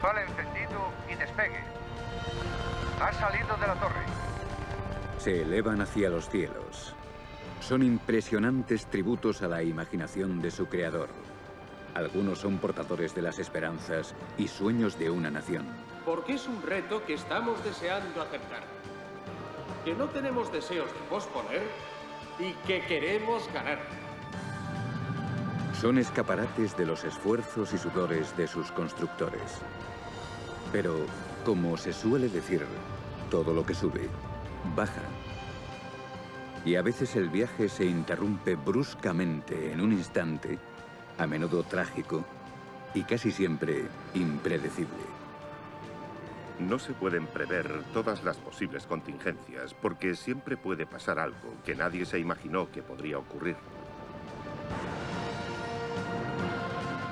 Vale encendido y despegue. Ha salido de la torre. Se elevan hacia los cielos. Son impresionantes tributos a la imaginación de su creador. Algunos son portadores de las esperanzas y sueños de una nación. Porque es un reto que estamos deseando aceptar. Que no tenemos deseos de posponer y que queremos ganar. Son escaparates de los esfuerzos y sudores de sus constructores. Pero, como se suele decir, todo lo que sube, baja. Y a veces el viaje se interrumpe bruscamente en un instante, a menudo trágico y casi siempre impredecible. No se pueden prever todas las posibles contingencias porque siempre puede pasar algo que nadie se imaginó que podría ocurrir.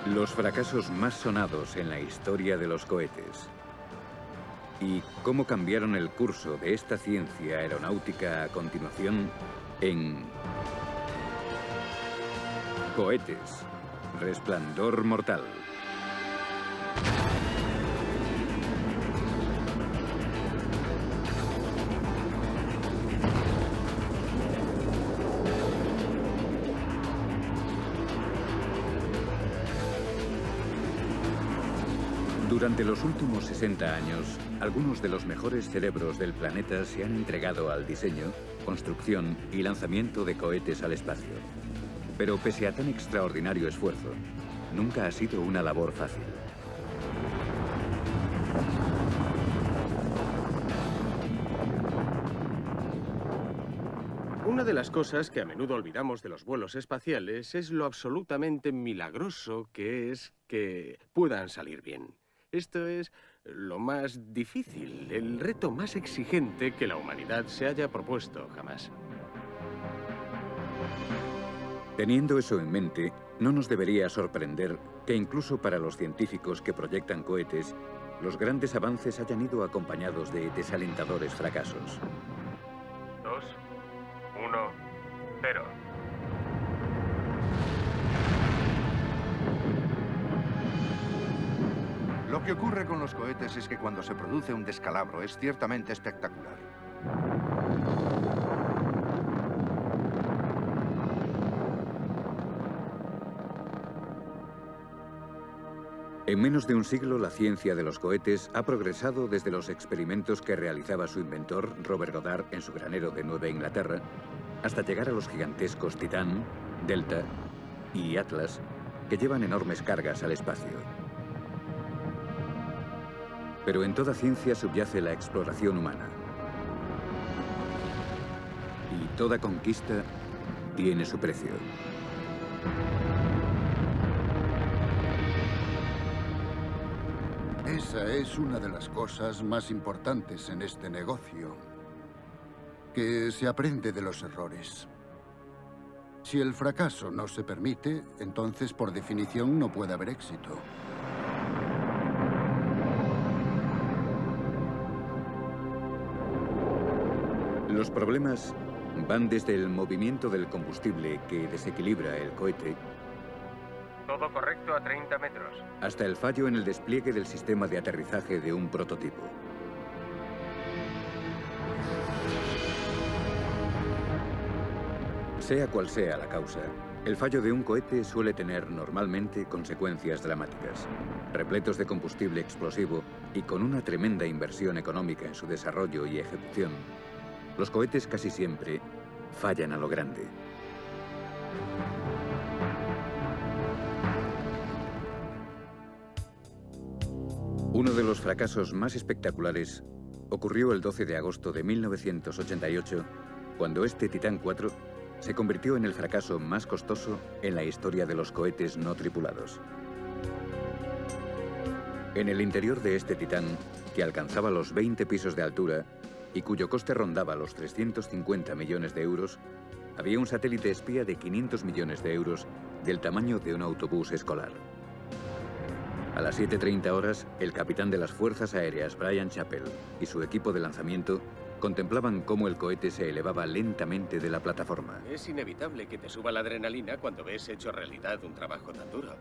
Los fracasos más sonados en la historia de los cohetes. Y cómo cambiaron el curso de esta ciencia aeronáutica a continuación en Cohetes, Resplandor Mortal. Durante los últimos 60 años, algunos de los mejores cerebros del planeta se han entregado al diseño, construcción y lanzamiento de cohetes al espacio. Pero pese a tan extraordinario esfuerzo, nunca ha sido una labor fácil. Una de las cosas que a menudo olvidamos de los vuelos espaciales es lo absolutamente milagroso que es que puedan salir bien. Esto es lo más difícil, el reto más exigente que la humanidad se haya propuesto jamás. Teniendo eso en mente, no nos debería sorprender que incluso para los científicos que proyectan cohetes, los grandes avances hayan ido acompañados de desalentadores fracasos. 2, 1, 0. Lo que ocurre con los cohetes es que cuando se produce un descalabro es ciertamente espectacular. En menos de un siglo, la ciencia de los cohetes ha progresado desde los experimentos que realizaba su inventor, Robert Goddard, en su granero de Nueva Inglaterra, hasta llegar a los gigantescos Titán, Delta y Atlas, que llevan enormes cargas al espacio. Pero en toda ciencia subyace la exploración humana. Y toda conquista tiene su precio. Esa es una de las cosas más importantes en este negocio, que se aprende de los errores. Si el fracaso no se permite, entonces por definición no puede haber éxito. Los problemas van desde el movimiento del combustible que desequilibra el cohete Todo correcto a 30 metros. hasta el fallo en el despliegue del sistema de aterrizaje de un prototipo. Sea cual sea la causa, el fallo de un cohete suele tener normalmente consecuencias dramáticas, repletos de combustible explosivo y con una tremenda inversión económica en su desarrollo y ejecución. Los cohetes casi siempre fallan a lo grande. Uno de los fracasos más espectaculares ocurrió el 12 de agosto de 1988, cuando este Titán 4 se convirtió en el fracaso más costoso en la historia de los cohetes no tripulados. En el interior de este Titán, que alcanzaba los 20 pisos de altura y cuyo coste rondaba los 350 millones de euros, había un satélite espía de 500 millones de euros del tamaño de un autobús escolar. A las 7:30 horas, el capitán de las Fuerzas Aéreas, Brian Chappell, y su equipo de lanzamiento contemplaban cómo el cohete se elevaba lentamente de la plataforma. Es inevitable que te suba la adrenalina cuando ves hecho realidad un trabajo tan duro.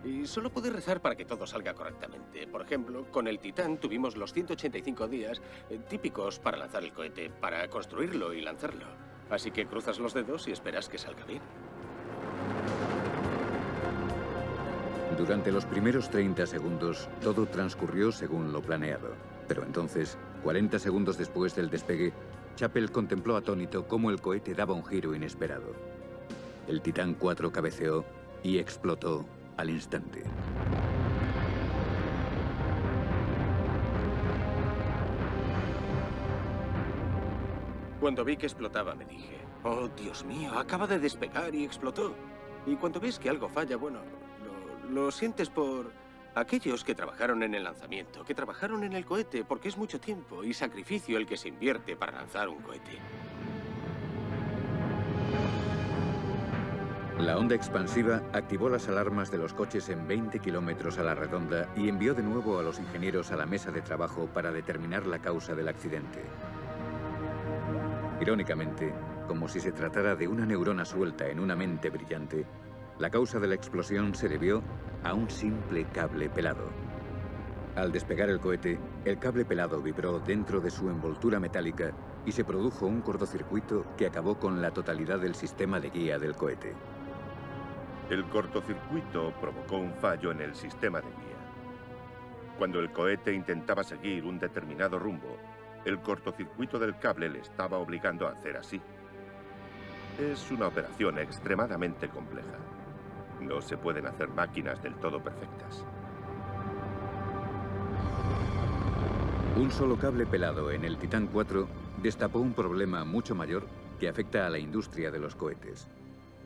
Y solo puedes rezar para que todo salga correctamente. Por ejemplo, con el Titán tuvimos los 185 días típicos para lanzar el cohete, para construirlo y lanzarlo. Así que cruzas los dedos y esperas que salga bien. Durante los primeros 30 segundos, todo transcurrió según lo planeado. Pero entonces, 40 segundos después del despegue, Chappell contempló atónito cómo el cohete daba un giro inesperado. El Titán 4 cabeceó y explotó al instante. Cuando vi que explotaba me dije, oh Dios mío, acaba de despegar y explotó. Y cuando ves que algo falla, bueno, lo sientes por aquellos que trabajaron en el lanzamiento, que trabajaron en el cohete, porque es mucho tiempo y sacrificio el que se invierte para lanzar un cohete. La onda expansiva activó las alarmas de los coches en 20 kilómetros a la redonda y envió de nuevo a los ingenieros a la mesa de trabajo para determinar la causa del accidente. Irónicamente, como si se tratara de una neurona suelta en una mente brillante, la causa de la explosión se debió a un simple cable pelado. Al despegar el cohete, el cable pelado vibró dentro de su envoltura metálica y se produjo un cortocircuito que acabó con la totalidad del sistema de guía del cohete. El cortocircuito provocó un fallo en el sistema de guía. Cuando el cohete intentaba seguir un determinado rumbo, el cortocircuito del cable le estaba obligando a hacer así. Es una operación extremadamente compleja. No se pueden hacer máquinas del todo perfectas. Un solo cable pelado en el Titán 4 destapó un problema mucho mayor que afecta a la industria de los cohetes.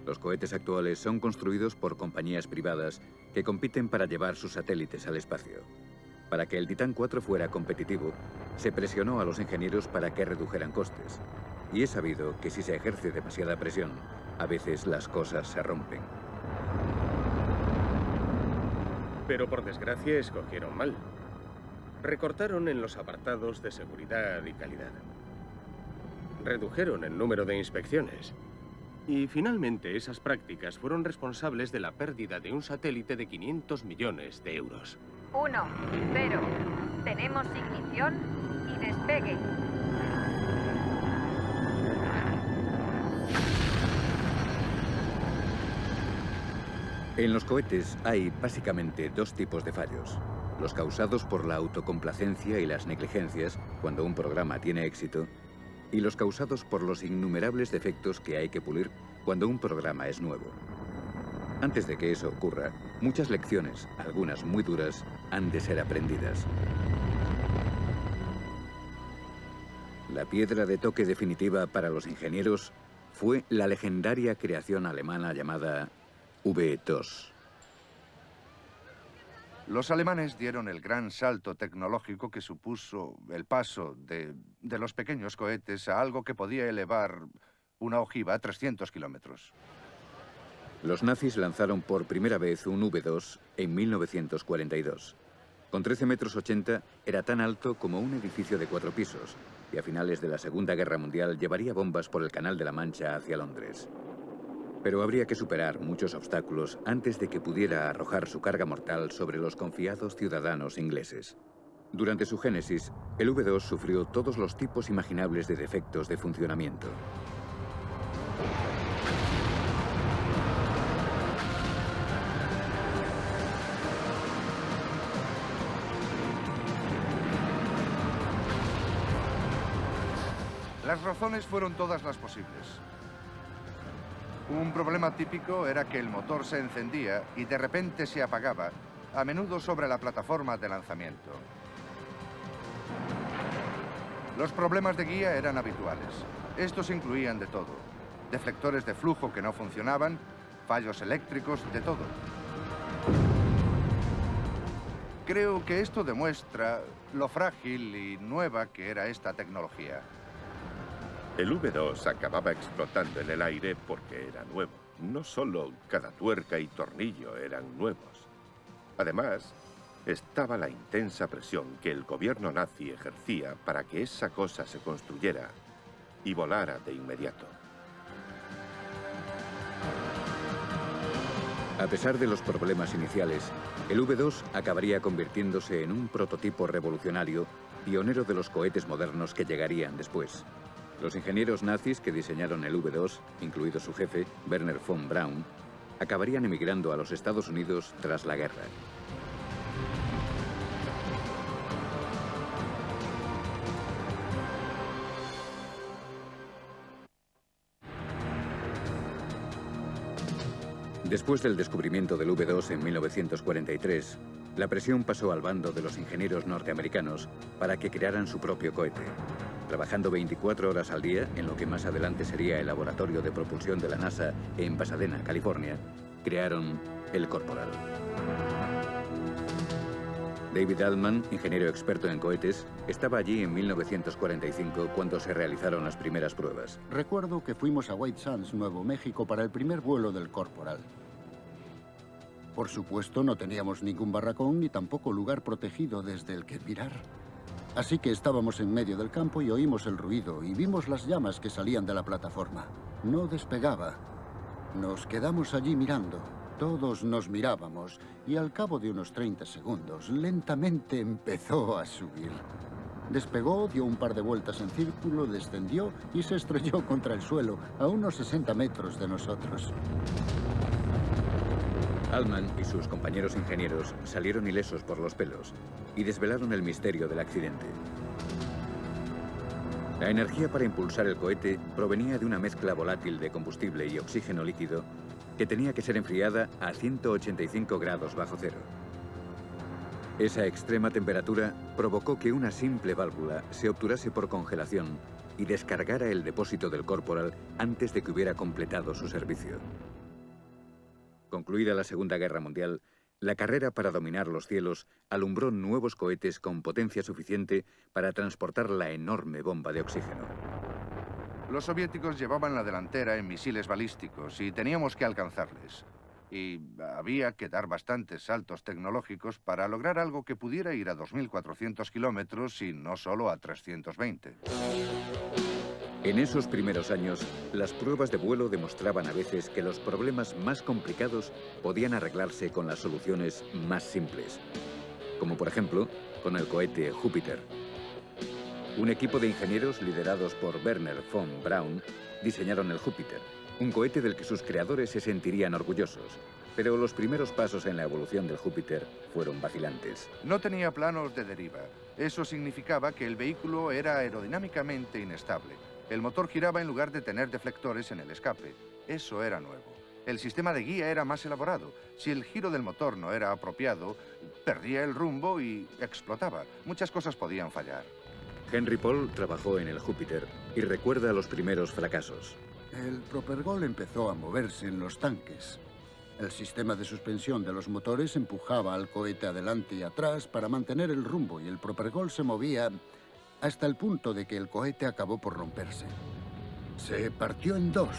Los cohetes actuales son construidos por compañías privadas que compiten para llevar sus satélites al espacio. Para que el Titán 4 fuera competitivo, se presionó a los ingenieros para que redujeran costes. Y es sabido que si se ejerce demasiada presión, a veces las cosas se rompen. Pero por desgracia escogieron mal. Recortaron en los apartados de seguridad y calidad. Redujeron el número de inspecciones. Y finalmente esas prácticas fueron responsables de la pérdida de un satélite de 500 millones de euros. 1, 0. Tenemos ignición y despegue. En los cohetes hay básicamente dos tipos de fallos. Los causados por la autocomplacencia y las negligencias, cuando un programa tiene éxito, y los causados por los innumerables defectos que hay que pulir cuando un programa es nuevo. Antes de que eso ocurra, muchas lecciones, algunas muy duras, han de ser aprendidas. La piedra de toque definitiva para los ingenieros fue la legendaria creación alemana llamada V2. Los alemanes dieron el gran salto tecnológico que supuso el paso de los pequeños cohetes a algo que podía elevar una ojiva a 300 kilómetros. Los nazis lanzaron por primera vez un V2 en 1942. Con 13,80 metros era tan alto como un edificio de 4 pisos y a finales de la Segunda Guerra Mundial llevaría bombas por el Canal de la Mancha hacia Londres. Pero habría que superar muchos obstáculos antes de que pudiera arrojar su carga mortal sobre los confiados ciudadanos ingleses. Durante su génesis, el V2 sufrió todos los tipos imaginables de defectos de funcionamiento. Las razones fueron todas las posibles. Un problema típico era que el motor se encendía y de repente se apagaba, a menudo sobre la plataforma de lanzamiento. Los problemas de guía eran habituales. Estos incluían de todo. Deflectores de flujo que no funcionaban, fallos eléctricos, de todo. Creo que esto demuestra lo frágil y nueva que era esta tecnología. El V2 acababa explotando en el aire porque era nuevo. No solo cada tuerca y tornillo eran nuevos. Además, estaba la intensa presión que el gobierno nazi ejercía para que esa cosa se construyera y volara de inmediato. A pesar de los problemas iniciales, el V-2 acabaría convirtiéndose en un prototipo revolucionario, pionero de los cohetes modernos que llegarían después. Los ingenieros nazis que diseñaron el V-2, incluido su jefe, Wernher von Braun, acabarían emigrando a los Estados Unidos tras la guerra. Después del descubrimiento del V-2 en 1943, la presión pasó al bando de los ingenieros norteamericanos para que crearan su propio cohete. Trabajando 24 horas al día en lo que más adelante sería el laboratorio de propulsión de la NASA en Pasadena, California, crearon el Corporal. David Altman, ingeniero experto en cohetes, estaba allí en 1945 cuando se realizaron las primeras pruebas. Recuerdo que fuimos a White Sands, Nuevo México, para el primer vuelo del Corporal. Por supuesto, no teníamos ningún barracón ni tampoco lugar protegido desde el que mirar. Así que estábamos en medio del campo y oímos el ruido y vimos las llamas que salían de la plataforma. No despegaba. Nos quedamos allí mirando. Todos nos mirábamos y al cabo de unos 30 segundos, lentamente empezó a subir. Despegó, dio un par de vueltas en círculo, descendió y se estrelló contra el suelo a unos 60 metros de nosotros. Altman y sus compañeros ingenieros salieron ilesos por los pelos y desvelaron el misterio del accidente. La energía para impulsar el cohete provenía de una mezcla volátil de combustible y oxígeno líquido que tenía que ser enfriada a 185 grados bajo cero. Esa extrema temperatura provocó que una simple válvula se obturase por congelación y descargara el depósito del Corporal antes de que hubiera completado su servicio. Concluida la Segunda Guerra Mundial, la carrera para dominar los cielos alumbró nuevos cohetes con potencia suficiente para transportar la enorme bomba de oxígeno. Los soviéticos llevaban la delantera en misiles balísticos y teníamos que alcanzarles. Y había que dar bastantes saltos tecnológicos para lograr algo que pudiera ir a 2.400 kilómetros y no solo a 320. En esos primeros años, las pruebas de vuelo demostraban a veces que los problemas más complicados podían arreglarse con las soluciones más simples. Como por ejemplo, con el cohete Júpiter. Un equipo de ingenieros liderados por Wernher von Braun diseñaron el Júpiter, un cohete del que sus creadores se sentirían orgullosos. Pero los primeros pasos en la evolución del Júpiter fueron vacilantes. No tenía planos de deriva. Eso significaba que el vehículo era aerodinámicamente inestable. El motor giraba en lugar de tener deflectores en el escape. Eso era nuevo. El sistema de guía era más elaborado. Si el giro del motor no era apropiado, perdía el rumbo y explotaba. Muchas cosas podían fallar. Henry Paul trabajó en el Júpiter y recuerda los primeros fracasos. El propergol empezó a moverse en los tanques. El sistema de suspensión de los motores empujaba al cohete adelante y atrás para mantener el rumbo y el propergol se movía hasta el punto de que el cohete acabó por romperse. Se partió en dos.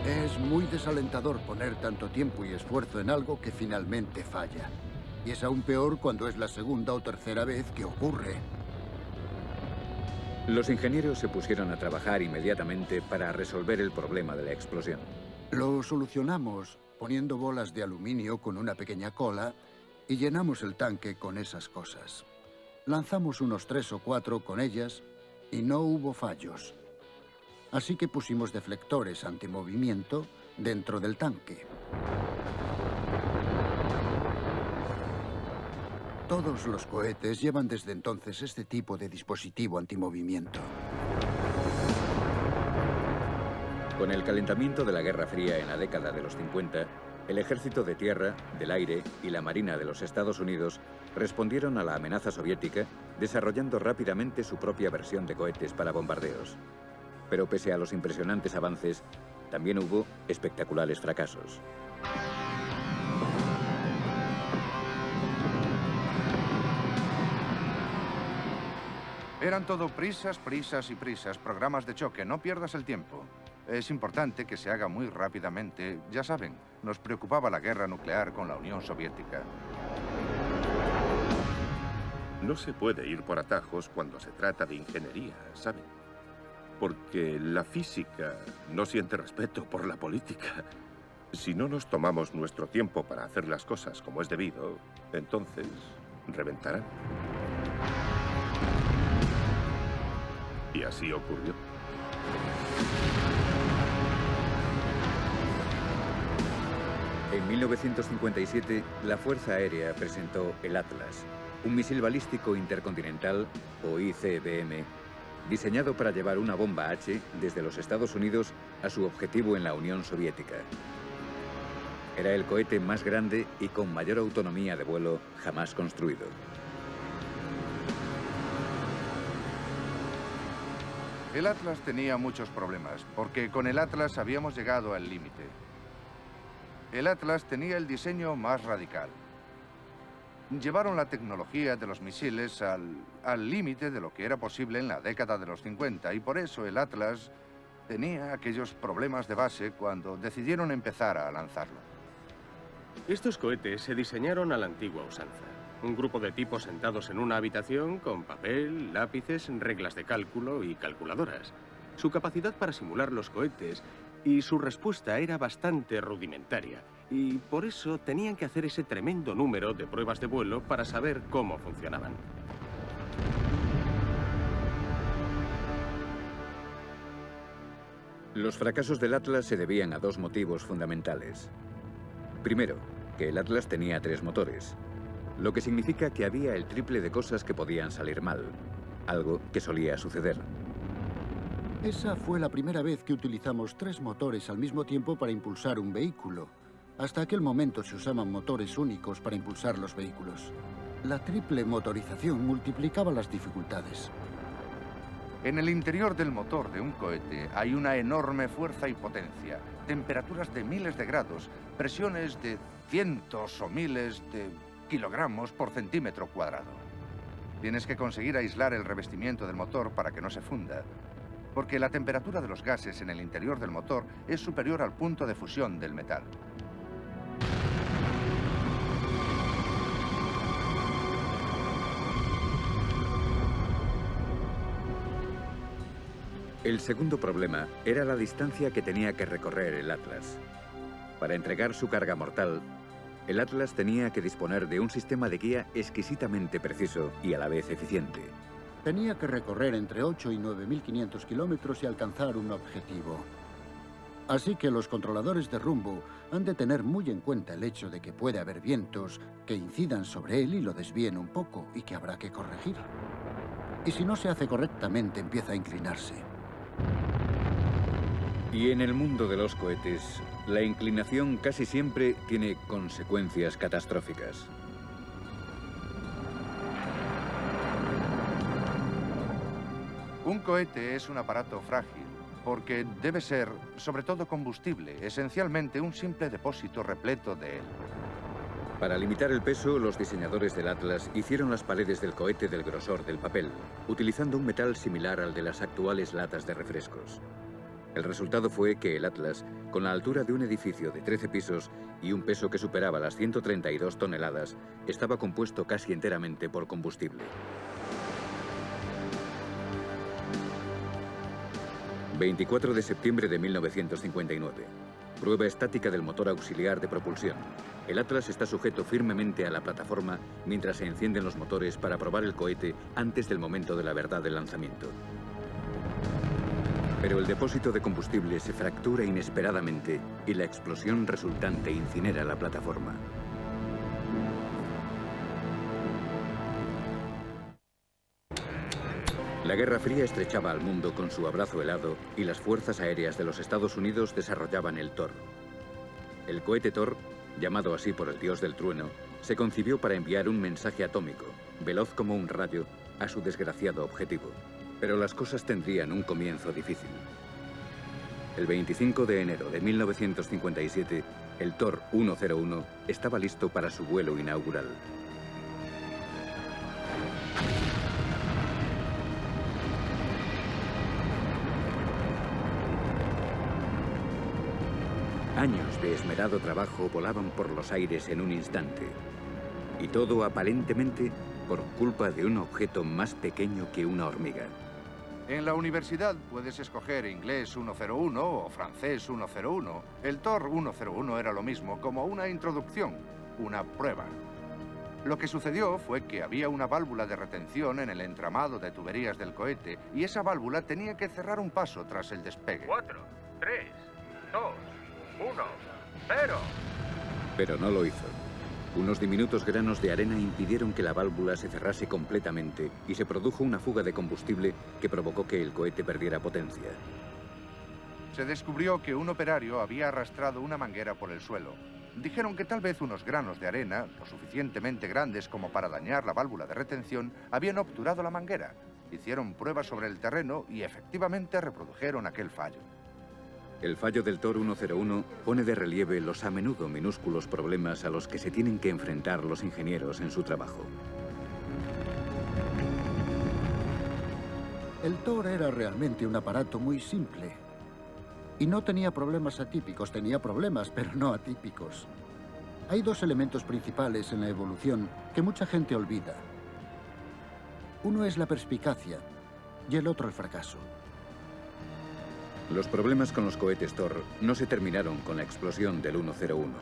Es muy desalentador poner tanto tiempo y esfuerzo en algo que finalmente falla. Y es aún peor cuando es la segunda o tercera vez que ocurre. Los ingenieros se pusieron a trabajar inmediatamente para resolver el problema de la explosión. Lo solucionamos poniendo bolas de aluminio con una pequeña cola y llenamos el tanque con esas cosas. Lanzamos unos 3 o 4 con ellas y no hubo fallos. Así que pusimos deflectores antimovimiento dentro del tanque. Todos los cohetes llevan desde entonces este tipo de dispositivo antimovimiento. Con el calentamiento de la Guerra Fría en la década de los 50, el Ejército de Tierra, del Aire y la Marina de los Estados Unidos respondieron a la amenaza soviética desarrollando rápidamente su propia versión de cohetes para bombardeos. Pero pese a los impresionantes avances, también hubo espectaculares fracasos. Eran todo prisas, prisas y prisas, programas de choque. No pierdas el tiempo. Es importante que se haga muy rápidamente. Ya saben, nos preocupaba la guerra nuclear con la Unión Soviética. No se puede ir por atajos cuando se trata de ingeniería, ¿saben? Porque la física no siente respeto por la política. Si no nos tomamos nuestro tiempo para hacer las cosas como es debido, entonces reventarán. Y así ocurrió. En 1957, la Fuerza Aérea presentó el Atlas, un misil balístico intercontinental, o ICBM, diseñado para llevar una bomba H desde los Estados Unidos a su objetivo en la Unión Soviética. Era el cohete más grande y con mayor autonomía de vuelo jamás construido. El Atlas tenía muchos problemas, porque con el Atlas habíamos llegado al límite. El Atlas tenía el diseño más radical. Llevaron la tecnología de los misiles al límite de lo que era posible en la década de los 50, y por eso el Atlas tenía aquellos problemas de base cuando decidieron empezar a lanzarlo. Estos cohetes se diseñaron a la antigua usanza. Un grupo de tipos sentados en una habitación con papel, lápices, reglas de cálculo y calculadoras. Su capacidad para simular los cohetes y su respuesta era bastante rudimentaria. Y por eso tenían que hacer ese tremendo número de pruebas de vuelo para saber cómo funcionaban. Los fracasos del Atlas se debían a dos motivos fundamentales. Primero, que el Atlas tenía 3 motores, lo que significa que había el triple de cosas que podían salir mal, algo que solía suceder. Esa fue la primera vez que utilizamos 3 motores al mismo tiempo para impulsar un vehículo. Hasta aquel momento se usaban motores únicos para impulsar los vehículos. La triple motorización multiplicaba las dificultades. En el interior del motor de un cohete hay una enorme fuerza y potencia, temperaturas de miles de grados, presiones de cientos o miles de kilogramos por centímetro cuadrado. Tienes que conseguir aislar el revestimiento del motor para que no se funda, porque la temperatura de los gases en el interior del motor es superior al punto de fusión del metal. El segundo problema era la distancia que tenía que recorrer el Atlas. Para entregar su carga mortal, el Atlas tenía que disponer de un sistema de guía exquisitamente preciso y a la vez eficiente. Tenía que recorrer entre 8 y 9.500 kilómetros y alcanzar un objetivo. Así que los controladores de rumbo han de tener muy en cuenta el hecho de que puede haber vientos que incidan sobre él y lo desvíen un poco y que habrá que corregir. Y si no se hace correctamente, empieza a inclinarse. Y en el mundo de los cohetes, la inclinación casi siempre tiene consecuencias catastróficas. Un cohete es un aparato frágil, porque debe ser, sobre todo, combustible, esencialmente un simple depósito repleto de él. Para limitar el peso, los diseñadores del Atlas hicieron las paredes del cohete del grosor del papel, utilizando un metal similar al de las actuales latas de refrescos. El resultado fue que el Atlas, con la altura de un edificio de 13 pisos y un peso que superaba las 132 toneladas, estaba compuesto casi enteramente por combustible. 24 de septiembre de 1959. Prueba estática del motor auxiliar de propulsión. El Atlas está sujeto firmemente a la plataforma mientras se encienden los motores para probar el cohete antes del momento de la verdad del lanzamiento. Pero el depósito de combustible se fractura inesperadamente y la explosión resultante incinera la plataforma. La Guerra Fría estrechaba al mundo con su abrazo helado y las fuerzas aéreas de los Estados Unidos desarrollaban el Thor. El cohete Thor, llamado así por el dios del trueno, se concibió para enviar un mensaje atómico, veloz como un rayo, a su desgraciado objetivo. Pero las cosas tendrían un comienzo difícil. El 25 de enero de 1957, el Thor 101 estaba listo para su vuelo inaugural. Años de esmerado trabajo volaban por los aires en un instante. Y todo aparentemente por culpa de un objeto más pequeño que una hormiga. En la universidad puedes escoger inglés 101 o francés 101. El TOR 101 era lo mismo, como una introducción, una prueba. Lo que sucedió fue que había una válvula de retención en el entramado de tuberías del cohete y esa válvula tenía que cerrar un paso tras el despegue. 4, 3, 2, 1, 0. Pero no lo hizo. Unos diminutos granos de arena impidieron que la válvula se cerrase completamente y se produjo una fuga de combustible que provocó que el cohete perdiera potencia. Se descubrió que un operario había arrastrado una manguera por el suelo. Dijeron que tal vez unos granos de arena, lo suficientemente grandes como para dañar la válvula de retención, habían obturado la manguera. Hicieron pruebas sobre el terreno y efectivamente reprodujeron aquel fallo. El fallo del TOR 101 pone de relieve los a menudo minúsculos problemas a los que se tienen que enfrentar los ingenieros en su trabajo. El TOR era realmente un aparato muy simple. Y no tenía problemas atípicos, tenía problemas, pero no atípicos. Hay dos elementos principales en la evolución que mucha gente olvida. Uno es la perspicacia y el otro el fracaso. Los problemas con los cohetes TOR no se terminaron con la explosión del 101.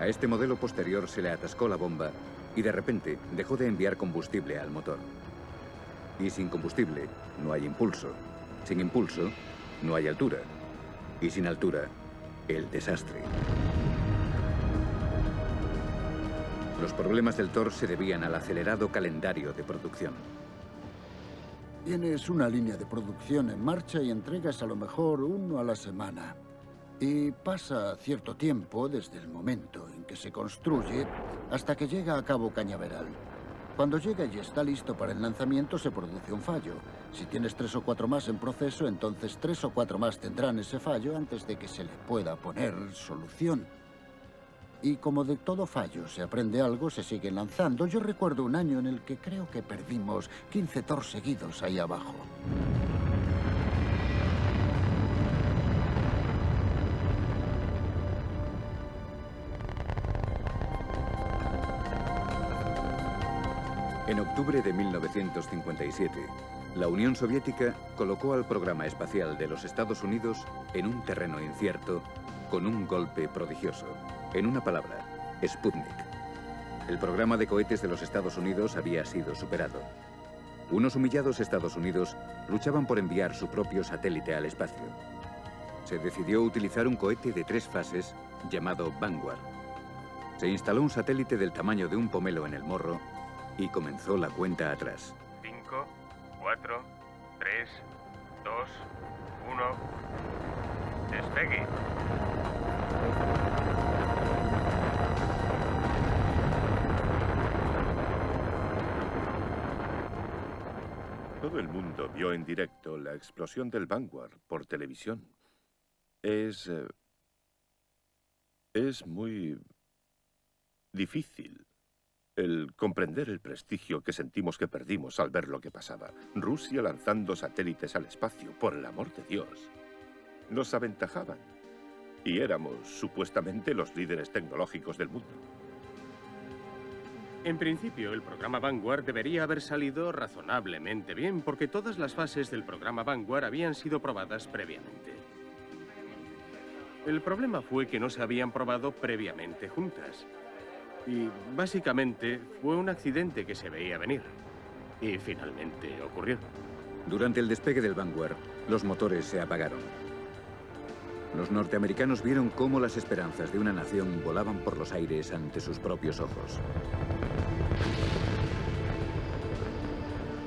A este modelo posterior se le atascó la bomba y de repente dejó de enviar combustible al motor. Y sin combustible no hay impulso. Sin impulso no hay altura. Y sin altura, el desastre. Los problemas del TOR se debían al acelerado calendario de producción. Tienes una línea de producción en marcha y entregas a lo mejor uno a la semana. Y pasa cierto tiempo desde el momento en que se construye hasta que llega a Cabo Cañaveral. Cuando llega y está listo para el lanzamiento, se produce un fallo. Si tienes 3 o 4 más en proceso, entonces 3 o 4 más tendrán ese fallo antes de que se le pueda poner solución. Y como de todo fallo se aprende algo, se sigue lanzando. Yo recuerdo un año en el que creo que perdimos 15 TOR seguidos ahí abajo. En octubre de 1957, la Unión Soviética colocó al programa espacial de los Estados Unidos en un terreno incierto con un golpe prodigioso. En una palabra, Sputnik. El programa de cohetes de los Estados Unidos había sido superado. Unos humillados Estados Unidos luchaban por enviar su propio satélite al espacio. Se decidió utilizar un cohete de 3 fases llamado Vanguard. Se instaló un satélite del tamaño de un pomelo en el morro y comenzó la cuenta atrás. 5, 4, 3, 2, 1. Despegue. Todo el mundo vio en directo la explosión del Vanguard por televisión. Es muy difícil el comprender el prestigio que sentimos que perdimos al ver lo que pasaba. Rusia lanzando satélites al espacio, por el amor de Dios. Nos aventajaban. Y éramos, supuestamente, los líderes tecnológicos del mundo. En principio, el programa Vanguard debería haber salido razonablemente bien, porque todas las fases del programa Vanguard habían sido probadas previamente. El problema fue que no se habían probado previamente juntas. Y básicamente fue un accidente que se veía venir. Y finalmente ocurrió. Durante el despegue del Vanguard, los motores se apagaron. Los norteamericanos vieron cómo las esperanzas de una nación volaban por los aires ante sus propios ojos.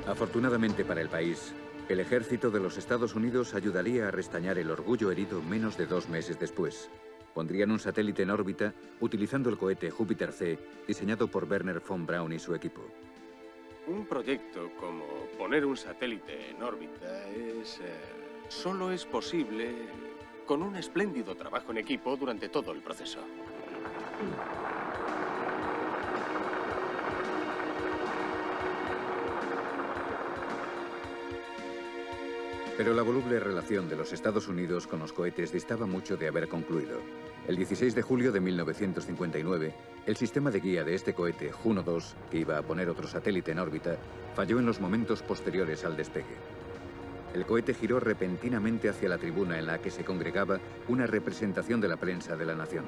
Afortunadamente para el país, el ejército de los Estados Unidos ayudaría a restañar el orgullo herido menos de 2 meses después. Pondrían un satélite en órbita utilizando el cohete Júpiter C, diseñado por Wernher von Braun y su equipo. Un proyecto como poner un satélite en órbita solo es posible con un espléndido trabajo en equipo durante todo el proceso. Pero la voluble relación de los Estados Unidos con los cohetes distaba mucho de haber concluido. El 16 de julio de 1959, el sistema de guía de este cohete, Juno 2, que iba a poner otro satélite en órbita, falló en los momentos posteriores al despegue. el cohete giró repentinamente hacia la tribuna en la que se congregaba una representación de la prensa de la nación.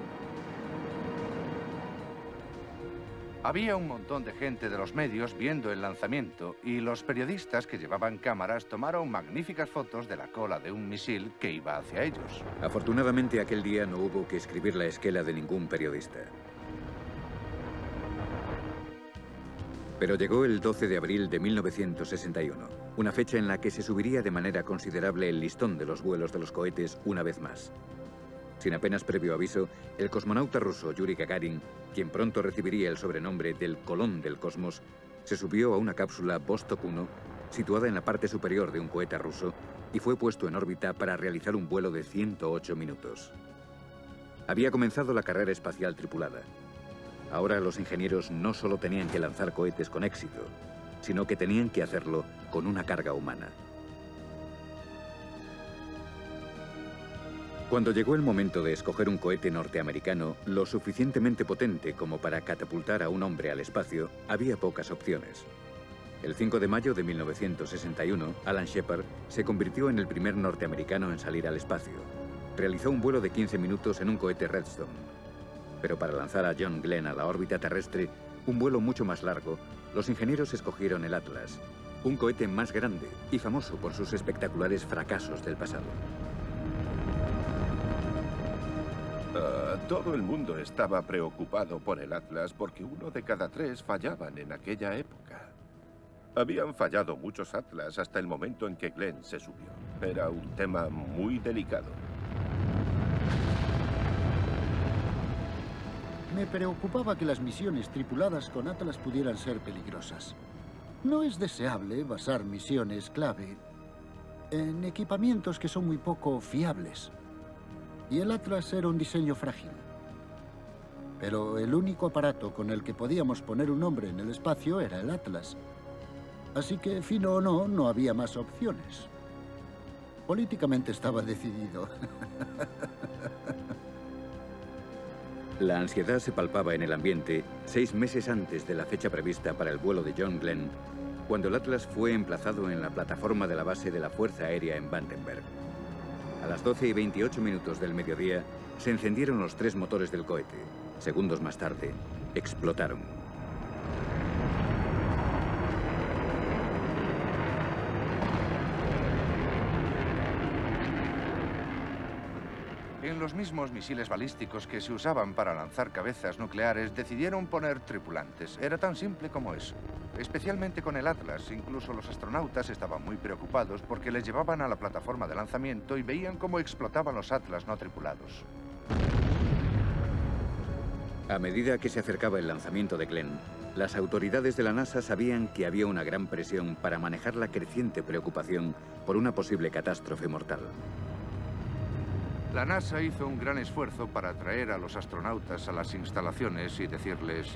Había un montón de gente de los medios viendo el lanzamiento y los periodistas que llevaban cámaras tomaron magníficas fotos de la cola de un misil que iba hacia ellos. Afortunadamente, aquel día no hubo que escribir la esquela de ningún periodista. Pero llegó el 12 de abril de 1961, una fecha en la que se subiría de manera considerable el listón de los vuelos de los cohetes una vez más. Sin apenas previo aviso, el cosmonauta ruso Yuri Gagarin, quien pronto recibiría el sobrenombre del Colón del Cosmos, se subió a una cápsula Vostok 1 situada en la parte superior de un cohete ruso y fue puesto en órbita para realizar un vuelo de 108 minutos. Había comenzado la carrera espacial tripulada. Ahora los ingenieros no solo tenían que lanzar cohetes con éxito, sino que tenían que hacerlo con una carga humana. Cuando llegó el momento de escoger un cohete norteamericano lo suficientemente potente como para catapultar a un hombre al espacio, había pocas opciones. El 5 de mayo de 1961, Alan Shepard se convirtió en el primer norteamericano en salir al espacio. Realizó un vuelo de 15 minutos en un cohete Redstone. Pero para lanzar a John Glenn a la órbita terrestre, un vuelo mucho más largo, los ingenieros escogieron el Atlas, un cohete más grande y famoso por sus espectaculares fracasos del pasado. Todo el mundo estaba preocupado por el Atlas porque 1 de cada 3 fallaban en aquella época. Habían fallado muchos Atlas hasta el momento en que Glenn se subió. Era un tema muy delicado. Me preocupaba que las misiones tripuladas con Atlas pudieran ser peligrosas. No es deseable basar misiones clave en equipamientos que son muy poco fiables. Y el Atlas era un diseño frágil. Pero el único aparato con el que podíamos poner un hombre en el espacio era el Atlas. Así que, fino o no, no había más opciones. Políticamente estaba decidido. La ansiedad se palpaba en el ambiente 6 meses antes de la fecha prevista para el vuelo de John Glenn, cuando el Atlas fue emplazado en la plataforma de la base de la Fuerza Aérea en Vandenberg. A las 12:28 del mediodía, se encendieron los 3 motores del cohete. Segundos más tarde, explotaron. En los mismos misiles balísticos que se usaban para lanzar cabezas nucleares, decidieron poner tripulantes. Era tan simple como eso. Especialmente con el Atlas, incluso los astronautas estaban muy preocupados porque les llevaban a la plataforma de lanzamiento y veían cómo explotaban los Atlas no tripulados. A medida que se acercaba el lanzamiento de Glenn, las autoridades de la NASA sabían que había una gran presión para manejar la creciente preocupación por una posible catástrofe mortal. La NASA hizo un gran esfuerzo para traer a los astronautas a las instalaciones y decirles: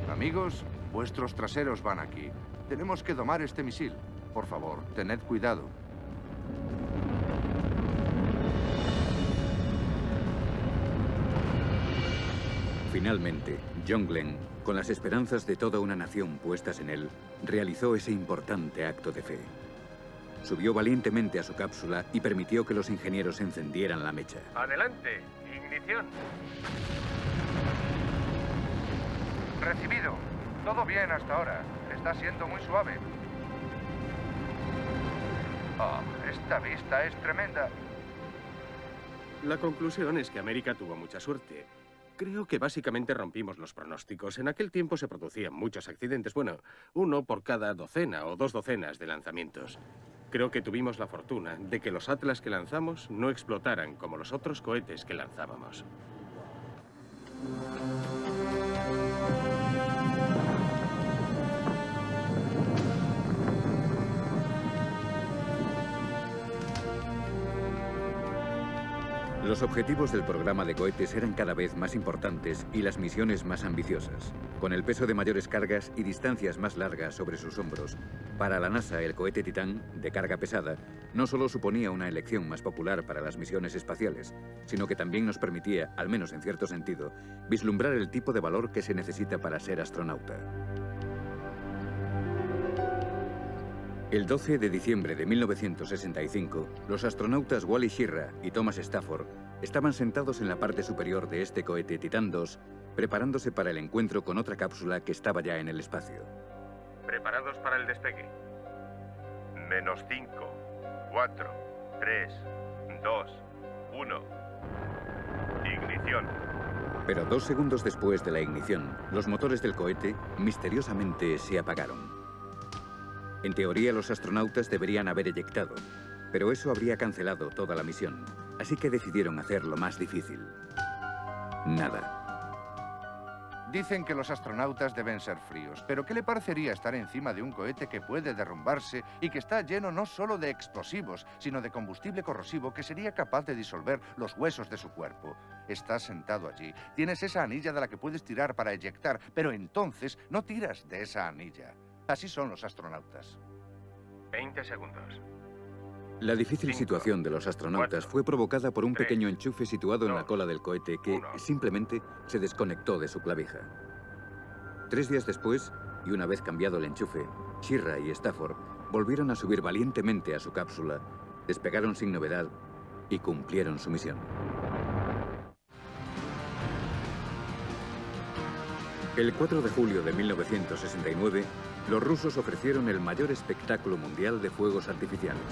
amigos, vuestros traseros van aquí. Tenemos que domar este misil. Por favor, tened cuidado. Finalmente, John Glenn, con las esperanzas de toda una nación puestas en él, realizó ese importante acto de fe. Subió valientemente a su cápsula y permitió que los ingenieros encendieran la mecha. Adelante, ignición. Recibido. Todo bien hasta ahora. Está siendo muy suave. Oh, esta vista es tremenda. La conclusión es que América tuvo mucha suerte. Creo que básicamente rompimos los pronósticos. En aquel tiempo se producían muchos accidentes. Bueno, 1 por cada docena o 2 docenas de lanzamientos. Creo que tuvimos la fortuna de que los Atlas que lanzamos no explotaran como los otros cohetes que lanzábamos. Los objetivos del programa de cohetes eran cada vez más importantes y las misiones más ambiciosas. Con el peso de mayores cargas y distancias más largas sobre sus hombros, para la NASA el cohete Titán, de carga pesada, no solo suponía una elección más popular para las misiones espaciales, sino que también nos permitía, al menos en cierto sentido, vislumbrar el tipo de valor que se necesita para ser astronauta. El 12 de diciembre de 1965, los astronautas Wally Schirra y Thomas Stafford estaban sentados en la parte superior de este cohete Titan II, preparándose para el encuentro con otra cápsula que estaba ya en el espacio. ¿Preparados para el despegue? -5, 4, 3, 2, 1. Ignición. Pero 2 segundos después de la ignición, los motores del cohete misteriosamente se apagaron. En teoría, los astronautas deberían haber eyectado, pero eso habría cancelado toda la misión, así que decidieron hacer lo más difícil. Nada. Dicen que los astronautas deben ser fríos, pero ¿qué le parecería estar encima de un cohete que puede derrumbarse y que está lleno no solo de explosivos, sino de combustible corrosivo que sería capaz de disolver los huesos de su cuerpo? Estás sentado allí, tienes esa anilla de la que puedes tirar para eyectar, pero entonces no tiras de esa anilla. Así son los astronautas. 20 segundos. La difícil 5, situación de los astronautas 4, fue provocada por un 3, pequeño enchufe situado en la 2, cola del cohete que 1. simplemente se desconectó de su clavija. 3 días después, y una vez cambiado el enchufe, Schirra y Stafford volvieron a subir valientemente a su cápsula, despegaron sin novedad y cumplieron su misión. El 4 de julio de 1969, los rusos ofrecieron el mayor espectáculo mundial de fuegos artificiales.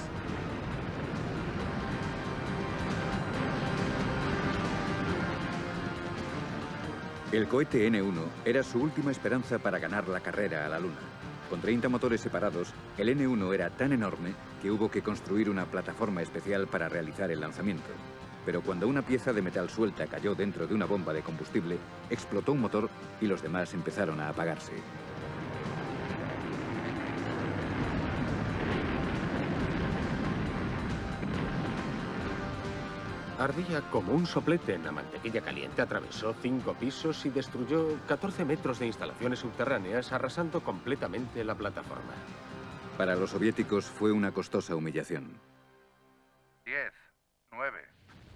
El cohete N-1 era su última esperanza para ganar la carrera a la Luna. Con 30 motores separados, el N-1 era tan enorme que hubo que construir una plataforma especial para realizar el lanzamiento. Pero cuando una pieza de metal suelta cayó dentro de una bomba de combustible, explotó un motor y los demás empezaron a apagarse. Ardía como un soplete en la mantequilla caliente. Atravesó 5 pisos y destruyó 14 metros de instalaciones subterráneas, arrasando completamente la plataforma. Para los soviéticos fue una costosa humillación. 10, 9.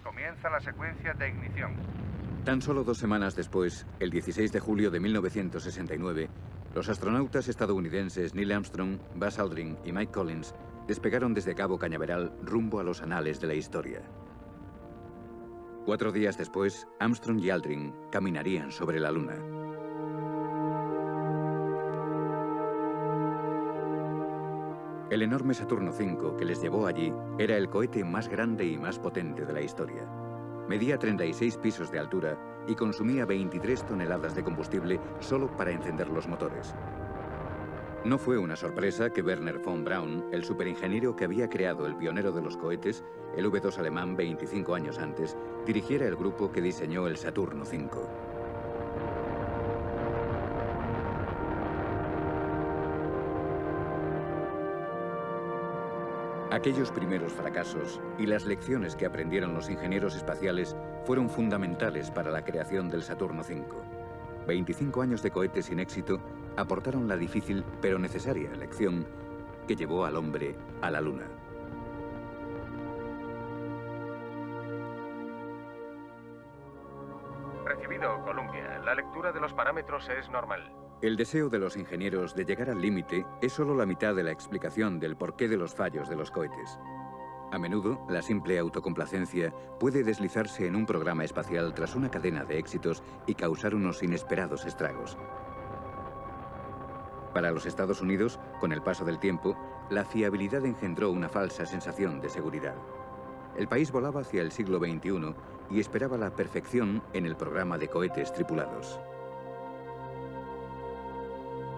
Comienza la secuencia de ignición. Tan solo 2 semanas después, el 16 de julio de 1969, los astronautas estadounidenses Neil Armstrong, Buzz Aldrin y Mike Collins despegaron desde Cabo Cañaveral rumbo a los anales de la historia. 4 días después, Armstrong y Aldrin caminarían sobre la Luna. El enorme Saturno V que les llevó allí era el cohete más grande y más potente de la historia. Medía 36 pisos de altura y consumía 23 toneladas de combustible solo para encender los motores. No fue una sorpresa que Wernher von Braun, el superingeniero que había creado el pionero de los cohetes, el V2 alemán 25 años antes, dirigiera el grupo que diseñó el Saturno V. Aquellos primeros fracasos y las lecciones que aprendieron los ingenieros espaciales fueron fundamentales para la creación del Saturno V. 25 años de cohete sin éxito aportaron la difícil pero necesaria lección que llevó al hombre a la Luna. Recibido, Columbia. La lectura de los parámetros es normal. El deseo de los ingenieros de llegar al límite es solo la mitad de la explicación del porqué de los fallos de los cohetes. A menudo, la simple autocomplacencia puede deslizarse en un programa espacial tras una cadena de éxitos y causar unos inesperados estragos. Para los Estados Unidos, con el paso del tiempo, la fiabilidad engendró una falsa sensación de seguridad. El país volaba hacia el siglo XXI y esperaba la perfección en el programa de cohetes tripulados.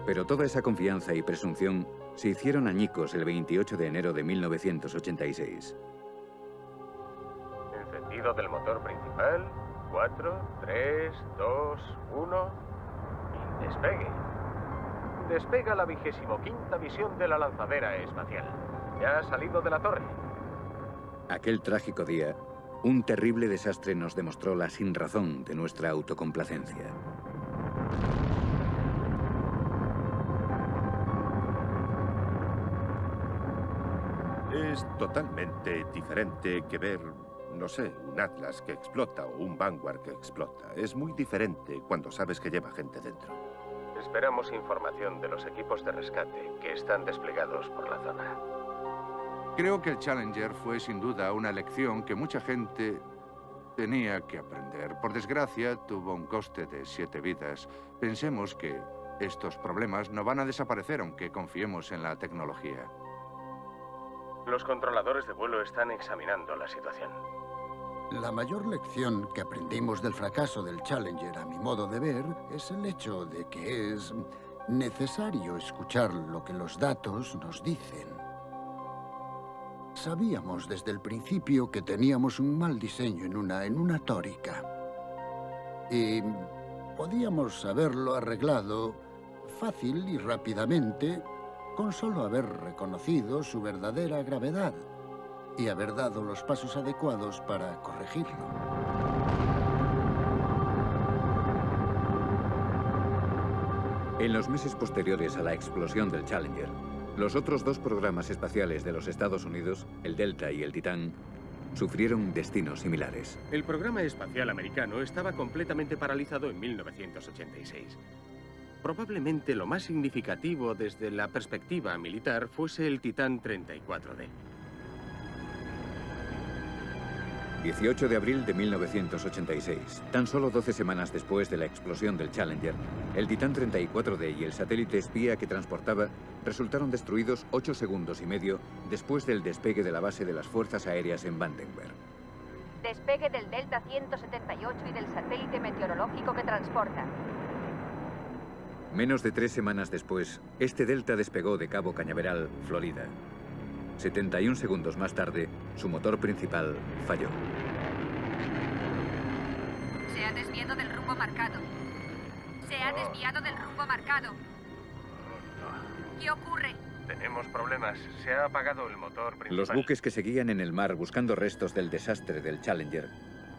Pero toda esa confianza y presunción se hicieron añicos el 28 de enero de 1986. Encendido del motor principal. 4, 3, 2, 1. Y despegue. Despega la 25ª misión de la lanzadera espacial. Ya ha salido de la torre. Aquel trágico día, un terrible desastre nos demostró la sinrazón de nuestra autocomplacencia. Es totalmente diferente que ver, no sé, un Atlas que explota o un Vanguard que explota. Es muy diferente cuando sabes que lleva gente dentro. Esperamos información de los equipos de rescate que están desplegados por la zona. Creo que el Challenger fue sin duda una lección que mucha gente tenía que aprender. Por desgracia, tuvo un coste de 7 vidas. Pensemos que estos problemas no van a desaparecer aunque confiemos en la tecnología. Los controladores de vuelo están examinando la situación. La mayor lección que aprendimos del fracaso del Challenger, a mi modo de ver, es el hecho de que es necesario escuchar lo que los datos nos dicen. Sabíamos desde el principio que teníamos un mal diseño en una tórica. Y podíamos haberlo arreglado fácil y rápidamente con solo haber reconocido su verdadera gravedad y haber dado los pasos adecuados para corregirlo. En los meses posteriores a la explosión del Challenger, los otros 2 programas espaciales de los Estados Unidos, el Delta y el Titán, sufrieron destinos similares. El programa espacial americano estaba completamente paralizado en 1986. Probablemente lo más significativo desde la perspectiva militar fuese el Titán 34D. 18 de abril de 1986, tan solo 12 semanas después de la explosión del Challenger, el Titán 34D y el satélite espía que transportaba resultaron destruidos 8 segundos y medio después del despegue de la base de las Fuerzas Aéreas en Vandenberg. Despegue del Delta 178 y del satélite meteorológico que transporta. Menos de 3 semanas después, este Delta despegó de Cabo Cañaveral, Florida. 71 segundos más tarde, su motor principal falló. Se ha desviado del rumbo marcado. Se ha desviado del rumbo marcado. ¿Qué ocurre? Tenemos problemas. Se ha apagado el motor principal. Los buques que seguían en el mar buscando restos del desastre del Challenger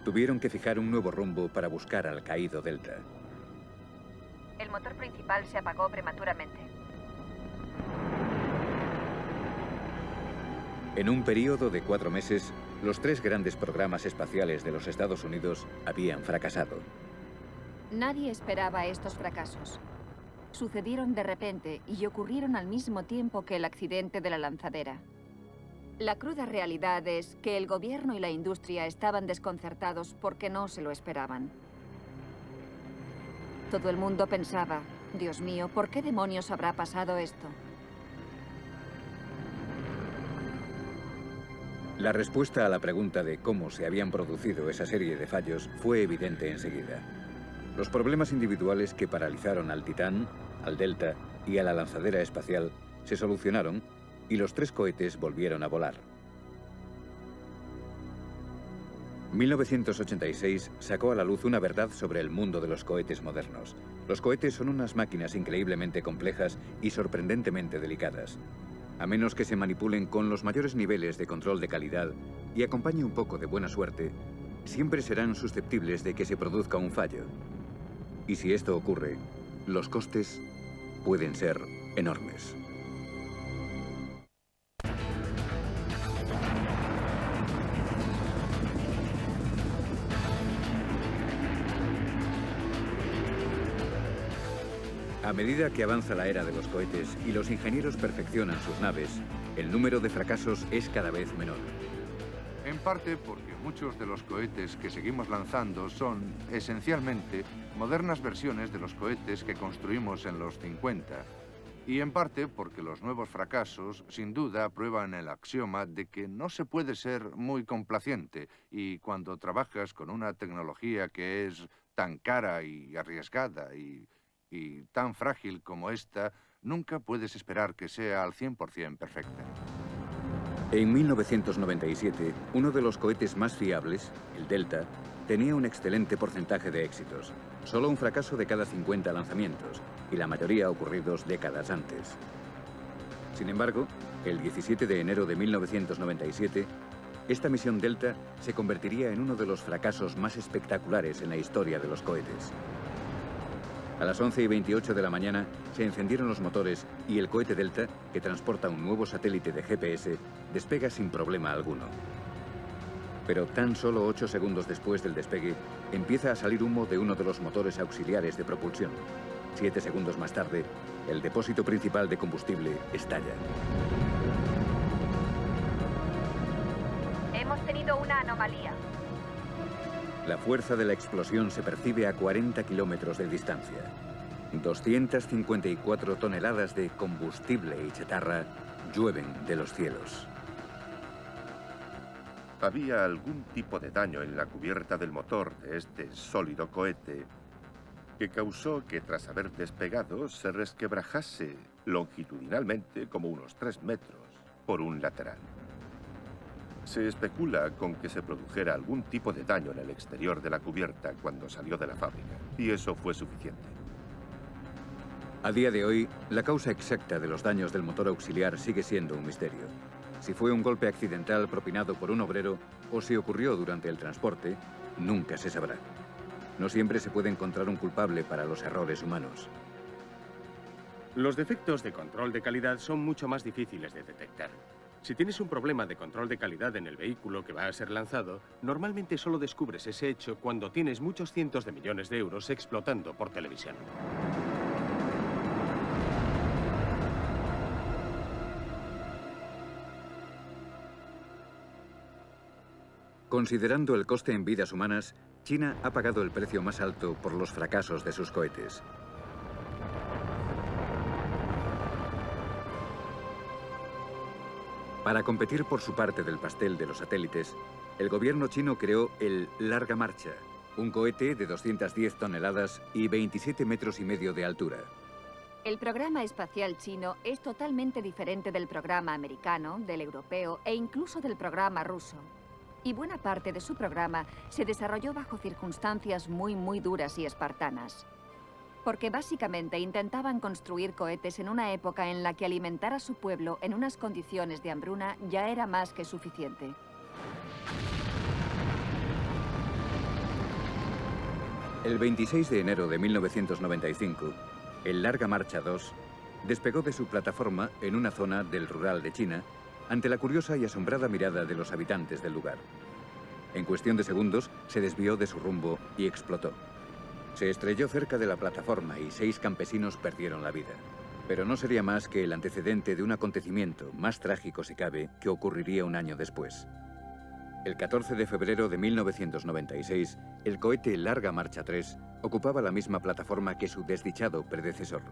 tuvieron que fijar un nuevo rumbo para buscar al caído Delta. El motor principal se apagó prematuramente. En un periodo de 4 meses, los 3 grandes programas espaciales de los Estados Unidos habían fracasado. Nadie esperaba estos fracasos. Sucedieron de repente y ocurrieron al mismo tiempo que el accidente de la lanzadera. La cruda realidad es que el gobierno y la industria estaban desconcertados porque no se lo esperaban. Todo el mundo pensaba, Dios mío, ¿por qué demonios habrá pasado esto? La respuesta a la pregunta de cómo se habían producido esa serie de fallos fue evidente enseguida. Los problemas individuales que paralizaron al Titán, al Delta y a la lanzadera espacial se solucionaron y los 3 cohetes volvieron a volar. 1986 sacó a la luz una verdad sobre el mundo de los cohetes modernos. Los cohetes son unas máquinas increíblemente complejas y sorprendentemente delicadas. A menos que se manipulen con los mayores niveles de control de calidad y acompañe un poco de buena suerte, siempre serán susceptibles de que se produzca un fallo. Y si esto ocurre, los costes pueden ser enormes. A medida que avanza la era de los cohetes y los ingenieros perfeccionan sus naves, el número de fracasos es cada vez menor. En parte porque muchos de los cohetes que seguimos lanzando son, esencialmente, modernas versiones de los cohetes que construimos en los 50. Y en parte porque los nuevos fracasos, sin duda, prueban el axioma de que no se puede ser muy complaciente. Y cuando trabajas con una tecnología que es tan cara y arriesgada y tan frágil como esta, nunca puedes esperar que sea al 100% perfecta. En 1997, uno de los cohetes más fiables, el Delta, tenía un excelente porcentaje de éxitos. Solo un fracaso de cada 50 lanzamientos, y la mayoría ocurridos décadas antes. Sin embargo, el 17 de enero de 1997, esta misión Delta se convertiría en uno de los fracasos más espectaculares en la historia de los cohetes. A las 11:28 de la mañana se encendieron los motores y el cohete Delta, que transporta un nuevo satélite de GPS, despega sin problema alguno. Pero tan solo 8 segundos después del despegue, empieza a salir humo de uno de los motores auxiliares de propulsión. 7 segundos más tarde, el depósito principal de combustible estalla. Hemos tenido una anomalía. La fuerza de la explosión se percibe a 40 kilómetros de distancia. 254 toneladas de combustible y chatarra llueven de los cielos. Había algún tipo de daño en la cubierta del motor de este sólido cohete que causó que tras haber despegado se resquebrajase longitudinalmente como unos 3 metros por un lateral. Se especula con que se produjera algún tipo de daño en el exterior de la cubierta cuando salió de la fábrica, y eso fue suficiente. A día de hoy, la causa exacta de los daños del motor auxiliar sigue siendo un misterio. Si fue un golpe accidental propinado por un obrero o si ocurrió durante el transporte, nunca se sabrá. No siempre se puede encontrar un culpable para los errores humanos. Los defectos de control de calidad son mucho más difíciles de detectar. Si tienes un problema de control de calidad en el vehículo que va a ser lanzado, normalmente solo descubres ese hecho cuando tienes muchos cientos de millones de euros explotando por televisión. Considerando el coste en vidas humanas, China ha pagado el precio más alto por los fracasos de sus cohetes. Para competir por su parte del pastel de los satélites, el gobierno chino creó el Larga Marcha, un cohete de 210 toneladas y 27 metros y medio de altura. El programa espacial chino es totalmente diferente del programa americano, del europeo e incluso del programa ruso. Y buena parte de su programa se desarrolló bajo circunstancias muy duras y espartanas. Porque básicamente intentaban construir cohetes en una época en la que alimentar a su pueblo en unas condiciones de hambruna ya era más que suficiente. El 26 de enero de 1995, el Larga Marcha 2 despegó de su plataforma en una zona del rural de China ante la curiosa y asombrada mirada de los habitantes del lugar. En cuestión de segundos, se desvió de su rumbo y explotó. Se estrelló cerca de la plataforma y 6 campesinos perdieron la vida. Pero no sería más que el antecedente de un acontecimiento más trágico, si cabe, que ocurriría un año después. El 14 de febrero de 1996, el cohete Larga Marcha 3 ocupaba la misma plataforma que su desdichado predecesor.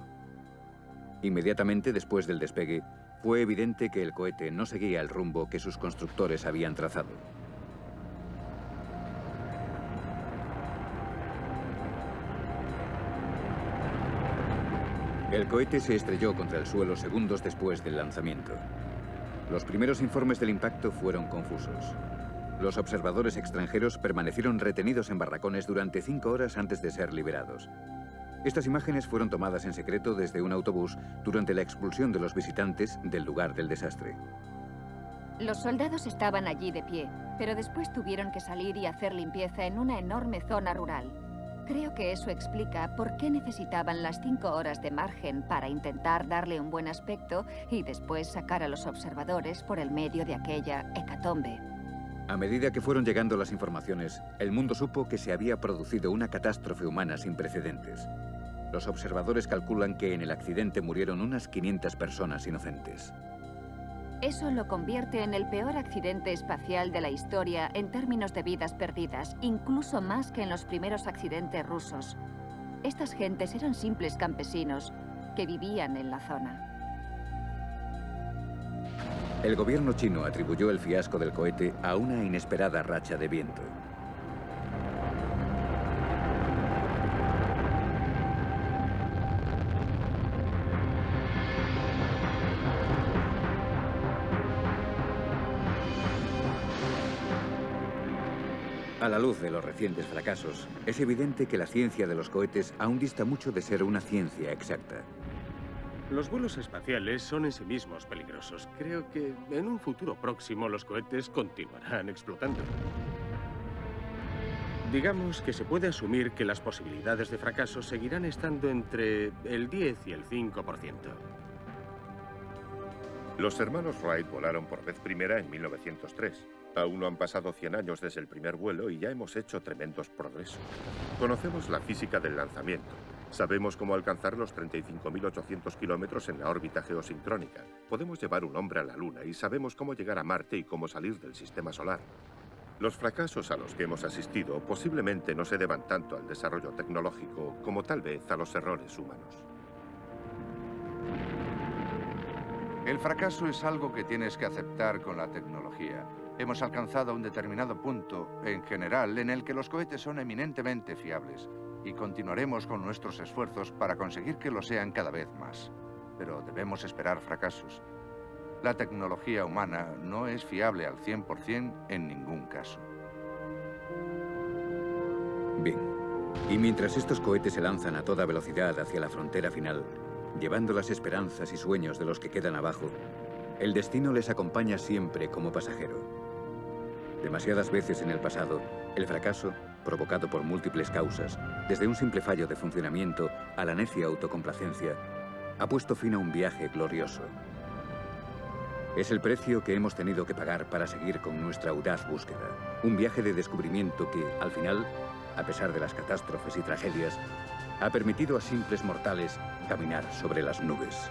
Inmediatamente después del despegue, fue evidente que el cohete no seguía el rumbo que sus constructores habían trazado. El cohete se estrelló contra el suelo segundos después del lanzamiento. Los primeros informes del impacto fueron confusos. Los observadores extranjeros permanecieron retenidos en barracones durante 5 horas antes de ser liberados. Estas imágenes fueron tomadas en secreto desde un autobús durante la expulsión de los visitantes del lugar del desastre. Los soldados estaban allí de pie, pero después tuvieron que salir y hacer limpieza en una enorme zona rural. Creo que eso explica por qué necesitaban las 5 horas de margen para intentar darle un buen aspecto y después sacar a los observadores por el medio de aquella hecatombe. A medida que fueron llegando las informaciones, el mundo supo que se había producido una catástrofe humana sin precedentes. Los observadores calculan que en el accidente murieron unas 500 personas inocentes. Eso lo convierte en el peor accidente espacial de la historia en términos de vidas perdidas, incluso más que en los primeros accidentes rusos. Estas gentes eran simples campesinos que vivían en la zona. El gobierno chino atribuyó el fiasco del cohete a una inesperada racha de viento. A la luz de los recientes fracasos, es evidente que la ciencia de los cohetes aún dista mucho de ser una ciencia exacta. Los vuelos espaciales son en sí mismos peligrosos. Creo que en un futuro próximo los cohetes continuarán explotando. Digamos que se puede asumir que las posibilidades de fracaso seguirán estando entre el 10 y el 5%. Los hermanos Wright volaron por vez primera en 1903. Aún no han pasado 100 años desde el primer vuelo y ya hemos hecho tremendos progresos. Conocemos la física del lanzamiento. Sabemos cómo alcanzar los 35.800 kilómetros en la órbita geosincrónica. Podemos llevar un hombre a la Luna y sabemos cómo llegar a Marte y cómo salir del sistema solar. Los fracasos a los que hemos asistido posiblemente no se deban tanto al desarrollo tecnológico como tal vez a los errores humanos. El fracaso es algo que tienes que aceptar con la tecnología. Hemos alcanzado un determinado punto, en general, en el que los cohetes son eminentemente fiables y continuaremos con nuestros esfuerzos para conseguir que lo sean cada vez más. Pero debemos esperar fracasos. La tecnología humana no es fiable al 100% en ningún caso. Bien. Y mientras estos cohetes se lanzan a toda velocidad hacia la frontera final, llevando las esperanzas y sueños de los que quedan abajo, el destino les acompaña siempre como pasajero. Demasiadas veces en el pasado, el fracaso, provocado por múltiples causas, desde un simple fallo de funcionamiento a la necia autocomplacencia, ha puesto fin a un viaje glorioso. Es el precio que hemos tenido que pagar para seguir con nuestra audaz búsqueda. Un viaje de descubrimiento que, al final, a pesar de las catástrofes y tragedias, ha permitido a simples mortales caminar sobre las nubes.